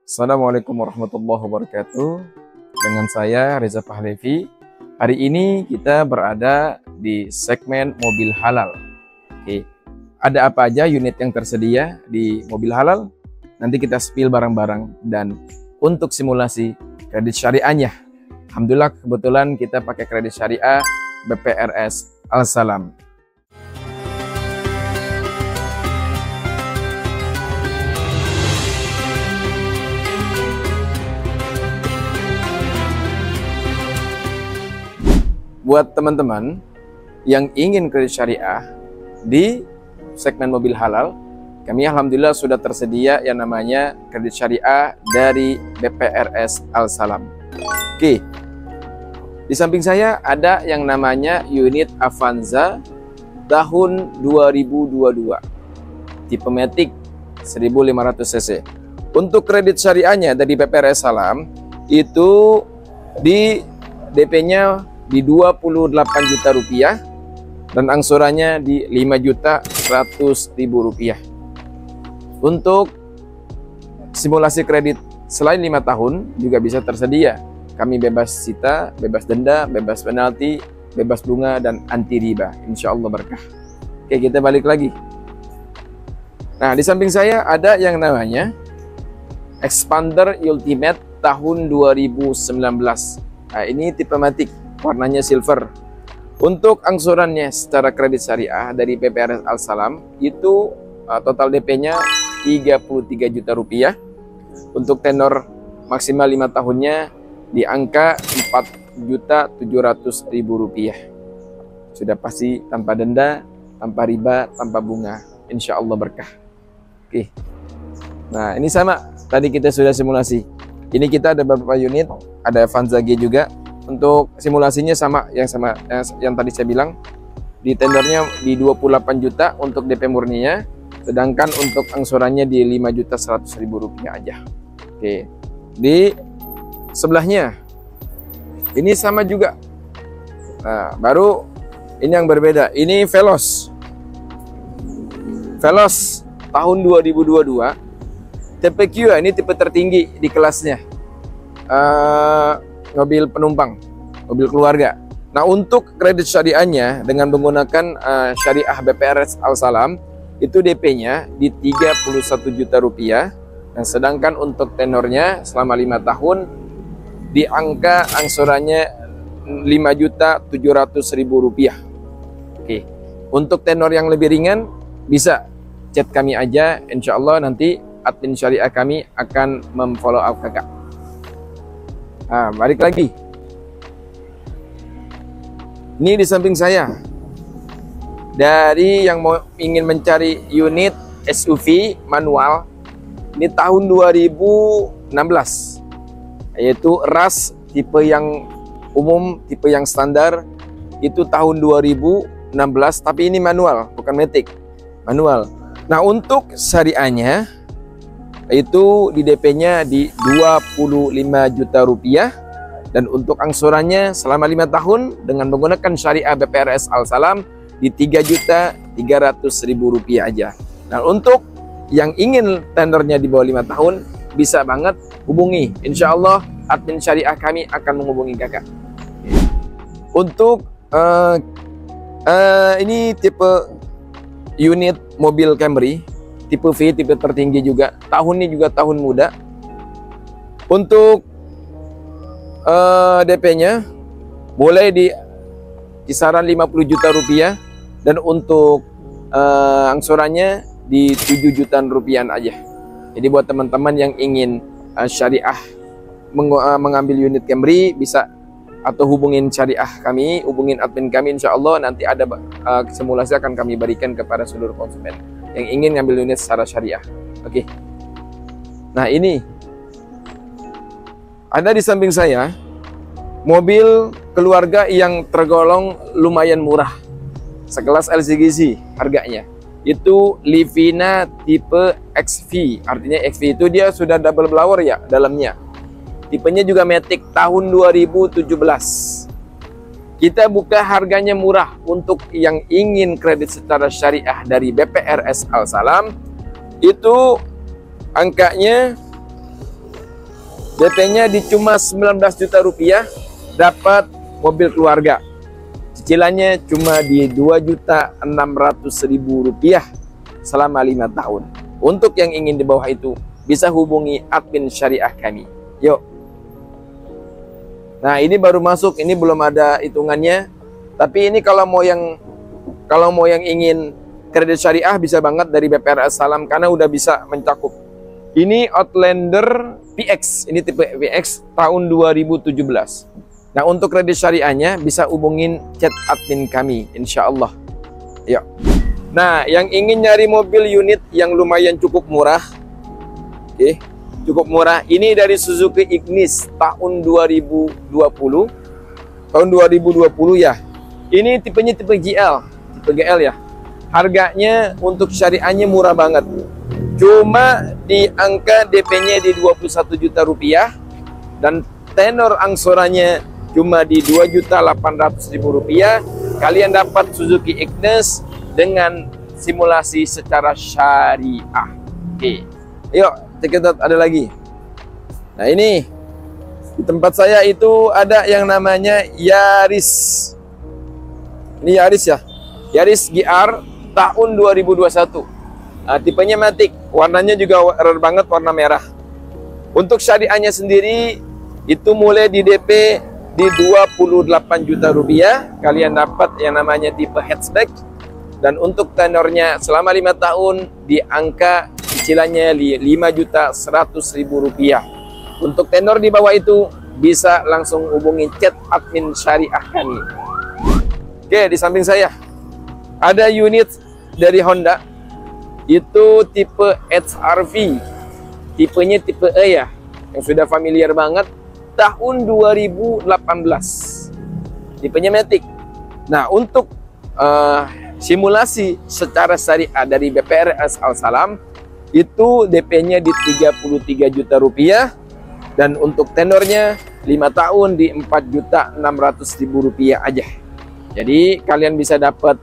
Assalamualaikum warahmatullahi wabarakatuh. Dengan saya Reza Pahlevi. Hari ini kita berada di segmen mobil halal. Oke, ada apa aja unit yang tersedia di mobil halal? Nanti kita spill bareng-bareng. Dan untuk simulasi kredit syariahnya, alhamdulillah kebetulan kita pakai kredit syariah BPRS Al-Salam. Buat teman-teman yang ingin kredit syariah di segmen mobil halal, kami alhamdulillah sudah tersedia yang namanya kredit syariah dari BPRS Al-Salam. Oke, di samping saya ada yang namanya unit Avanza tahun 2022, tipe Matic 1500 cc. Untuk kredit syariahnya dari BPRS Salam itu di DP-nya di 28 juta rupiah dan angsurannya di 5.100.000 rupiah. Untuk simulasi kredit selain 5 tahun juga bisa tersedia. Kami bebas sita, bebas denda, bebas penalti, bebas bunga dan anti riba. Insya Allah berkah. Oke, kita balik lagi. Nah, di samping saya ada yang namanya Expander Ultimate tahun 2019. Nah, ini tipe Matic, warnanya silver. Untuk angsurannya secara kredit syariah dari BPRS Al-Salam itu total DP-nya 33 juta rupiah. Untuk tenor maksimal 5 tahunnya di angka 4.700.000 rupiah. Sudah pasti tanpa denda, tanpa riba, tanpa bunga. Insya Allah berkah. Oke. Nah, ini sama. Tadi kita sudah simulasi. Ini kita ada beberapa unit, ada Avanza G juga. Untuk simulasinya sama yang tadi saya bilang, di tendernya di 28 juta untuk DP murninya, sedangkan untuk angsurannya di 5.100.000 rupiah aja. Oke, di sebelahnya ini sama juga. Nah, baru ini yang berbeda. Ini Veloz tahun 2022, tipe Q, ini tipe tertinggi di kelasnya. Mobil penumpang, mobil keluarga. Nah, untuk kredit syariahnya dengan menggunakan syariah BPRS Al-Salam itu DP-nya di 31 juta rupiah, dan sedangkan untuk tenornya selama 5 tahun di angka angsurannya 5.700.000 rupiah. Oke, untuk tenor yang lebih ringan bisa chat kami aja, insya Allah nanti admin syariah kami akan memfollow up kakak. Nah, balik lagi. Ini di samping saya. Dari yang ingin mencari unit SUV manual, ini tahun 2016. Yaitu ras tipe yang umum, tipe yang standar, itu tahun 2016, tapi ini manual, bukan Matic. Manual. Nah, untuk syariahnya itu di DP-nya di 25 juta rupiah, dan untuk angsurannya selama 5 tahun dengan menggunakan syariah BPRS Al-Salam di 3.300.000 rupiah aja. Nah, untuk yang ingin tendernya di bawah 5 tahun bisa banget hubungi. Insya Allah admin syariah kami akan menghubungi kakak. Untuk ini tipe unit mobil Camry tipe V, tipe tertinggi juga. Tahunnya juga tahun muda. Untuk DP-nya boleh di kisaran 50 juta rupiah, dan untuk angsurannya di 7 jutaan rupiah aja. Jadi buat teman-teman yang ingin syariah mengambil unit Camry bisa, atau hubungin syariah kami, hubungin admin kami, insya Allah nanti ada simulasi akan kami berikan kepada seluruh konsumen yang ingin ngambil unit secara syariah. Oke. Nah, ini ada di samping saya mobil keluarga yang tergolong lumayan murah, sekelas LCGC harganya. Itu Livina tipe XV. Artinya XV itu dia sudah double blower ya dalamnya. Tipenya juga Matic tahun 2017. Kita buka harganya murah untuk yang ingin kredit secara syariah dari BPRS Al-Salam. Itu angkanya DP-nya di cuma 19 juta rupiah, dapat mobil keluarga. Cicilannya cuma di 2.600.000 rupiah selama 5 tahun. Untuk yang ingin di bawah itu, bisa hubungi admin syariah kami. Yuk. Nah, ini baru masuk, ini belum ada hitungannya. Tapi ini kalau mau yang ingin kredit syariah bisa banget dari BPR As-Salam karena udah bisa mencakup. Ini Outlander PX, ini tipe PX tahun 2017. Nah, untuk kredit syariahnya bisa hubungin chat admin kami, insya Allah. Yuk. Nah, yang ingin nyari mobil unit yang lumayan cukup murah, oke, cukup murah. Ini dari Suzuki Ignis tahun 2020. Tahun 2020 ya. Ini tipenya tipe GL, tipe GL ya. Harganya untuk syariahnya murah banget. Cuma di angka DP-nya di 21 juta rupiah dan tenor angsurannya cuma di 2.800.000 rupiah. Kalian dapat Suzuki Ignis dengan simulasi secara syariah. Oke. Yuk, kita ada lagi. Nah, ini di tempat saya itu ada yang namanya Yaris. Ini Yaris ya. Yaris GR tahun 2021. Nah, tipenya Matic, warnanya juga rare banget, warna merah. Untuk syariahnya sendiri itu mulai di DP di 28 juta rupiah. Kalian dapat yang namanya tipe hatchback. Dan untuk tenornya selama 5 tahun di angka cicilannya 5.100.000 rupiah. Untuk tenor di bawah itu bisa langsung hubungi chat admin syariah kami. Oke, di samping saya ada unit dari Honda. Itu tipe HR-V. Tipenya tipe E ya, yang sudah familiar banget. Tahun 2018. Tipenya Matic. Nah, untuk simulasi secara syariah dari BPR As-Salam itu DP-nya di 33 juta rupiah dan untuk tenornya 5 tahun di 4.600.000 rupiah aja. Jadi kalian bisa dapat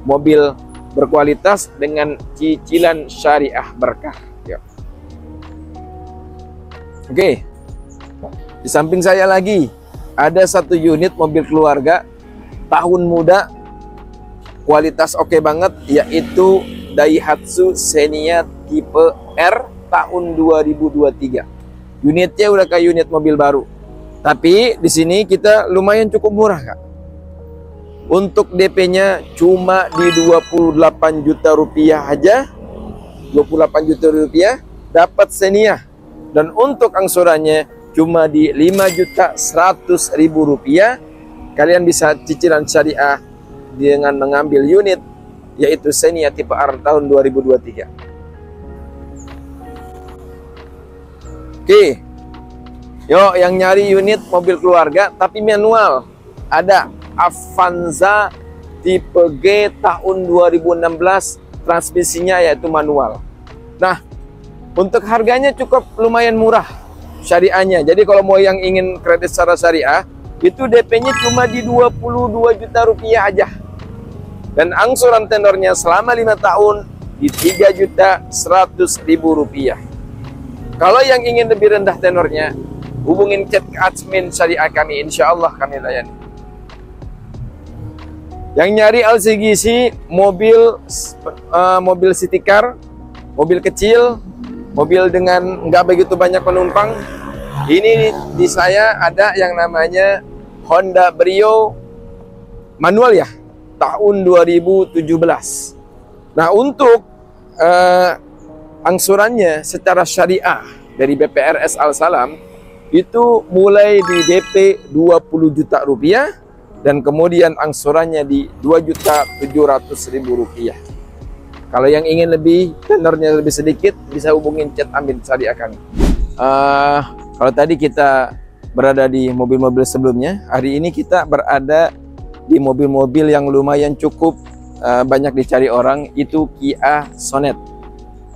mobil berkualitas dengan cicilan syariah berkah. Yuk. Oke, di samping saya lagi ada satu unit mobil keluarga tahun muda, kualitas oke banget, yaitu Daihatsu Xenia tipe R tahun 2023. Unitnya udah kayak unit mobil baru. Tapi di sini kita lumayan cukup murah, Kak. Untuk DP-nya cuma di 28 juta rupiah aja. 28 juta rupiah dapat Xenia. Dan untuk angsurannya cuma di 5.100.000 rupiah. Kalian bisa cicilan syariah dengan mengambil unit yaitu Xenia tipe R tahun 2023. Oke. Yo, yang nyari unit mobil keluarga tapi manual, ada Avanza tipe G tahun 2016, transmisinya yaitu manual. Nah, untuk harganya cukup lumayan murah syariahnya. Jadi kalau mau yang ingin kredit secara syariah, itu DP-nya cuma di 22 juta rupiah aja. Dan angsuran tenornya selama 5 tahun di 3.100.000 rupiah. Kalau yang ingin lebih rendah tenornya, hubungin chat admin syariah kami, insya Allah kami layani. Yang nyari LCGC, mobil city car, mobil kecil, mobil dengan nggak begitu banyak penumpang. Ini di saya ada yang namanya Honda Brio manual ya, tahun 2017. Nah, untuk angsurannya secara syariah dari BPR As-Salam itu mulai di DP 20 juta rupiah dan kemudian angsurannya di 2.700.000 rupiah. Kalau yang ingin lebih, tenornya lebih sedikit, bisa hubungin chat admin syariah kami. Kalau tadi kita berada di mobil-mobil sebelumnya, hari ini kita berada di mobil-mobil yang lumayan cukup banyak dicari orang, itu Kia Sonet.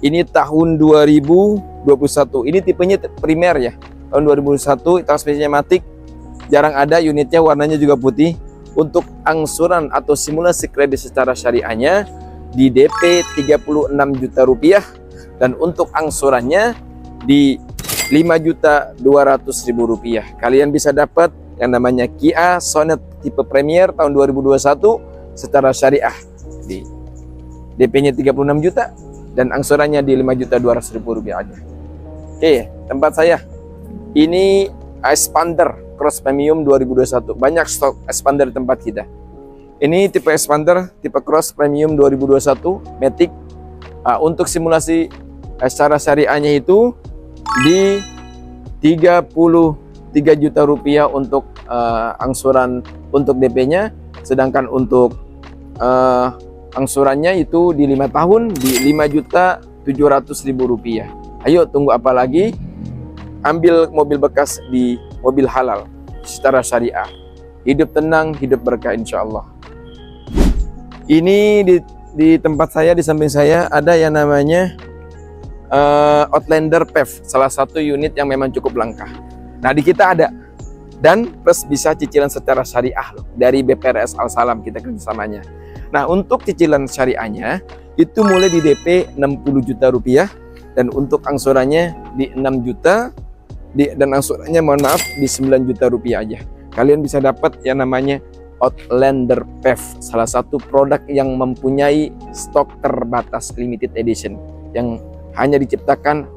Ini tahun 2021. Ini tipenya primer ya. Tahun 2021, transmisinya Matic. Jarang ada, unitnya warnanya juga putih. Untuk angsuran atau simulasi kredit secara syariahnya di DP 36 juta rupiah dan untuk angsurannya di 5.200.000 rupiah. Kalian bisa dapat yang namanya Kia Sonet tipe Premier tahun 2021 secara syariah di DP-nya 36 juta dan angsurannya di 5.200.000 rupiah aja. Oke, tempat saya ini Expander Cross Premium 2021. Banyak stok Expander di tempat kita. Ini tipe Expander tipe Cross Premium 2021 Matic. Untuk simulasi secara syariahnya itu di 33 juta rupiah untuk angsuran untuk DP-nya, sedangkan untuk angsurannya itu di 5 tahun di 5.700.000 rupiah. Ayo tunggu apa lagi? Ambil mobil bekas di mobil halal secara syariah. Hidup tenang, hidup berkah insya Allah. Ini di tempat saya, di samping saya ada yang namanya Outlander PHEV, salah satu unit yang memang cukup langka. Nah di kita ada, dan plus bisa cicilan secara syariah loh, dari BPRS Al Salam kita kerjasamanya. Nah untuk cicilan syariahnya itu mulai di DP 60 juta rupiah dan untuk angsurannya di 6 juta dan angsurannya mohon maaf di 9 juta rupiah aja. Kalian bisa dapat yang namanya Outlander PHEV, salah satu produk yang mempunyai stok terbatas limited edition yang hanya diciptakan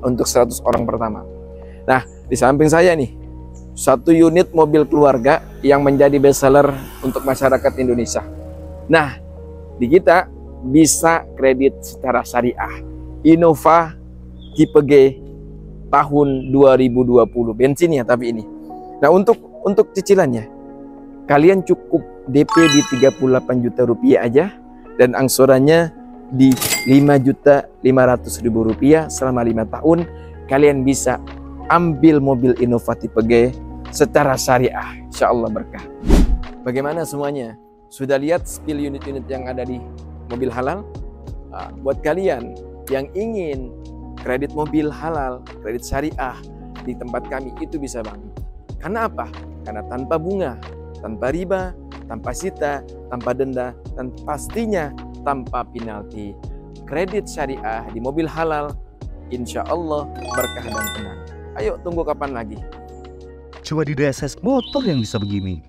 untuk 100 orang pertama. Nah, di samping saya nih, satu unit mobil keluarga yang menjadi bestseller untuk masyarakat Indonesia. Nah, di kita bisa kredit secara syariah. Innova tipe G tahun 2020, bensin ya tapi ini. Nah, untuk cicilannya kalian cukup DP di 38 juta rupiah aja dan angsurannya di 5.500.000 rupiah selama 5 tahun. Kalian bisa ambil mobil Innova tipe G secara syariah, insya Allah berkah. Bagaimana semuanya? Sudah lihat spill unit-unit yang ada di mobil halal? Nah, buat kalian yang ingin kredit mobil halal, kredit syariah di tempat kami itu bisa banget. Karena apa? Karena tanpa bunga, tanpa riba, tanpa sita, tanpa denda, dan pastinya tanpa penalti. Kredit syariah di mobil halal, insya Allah berkah dan tenang. Ayo tunggu kapan lagi? Coba di DSS motor yang bisa begini.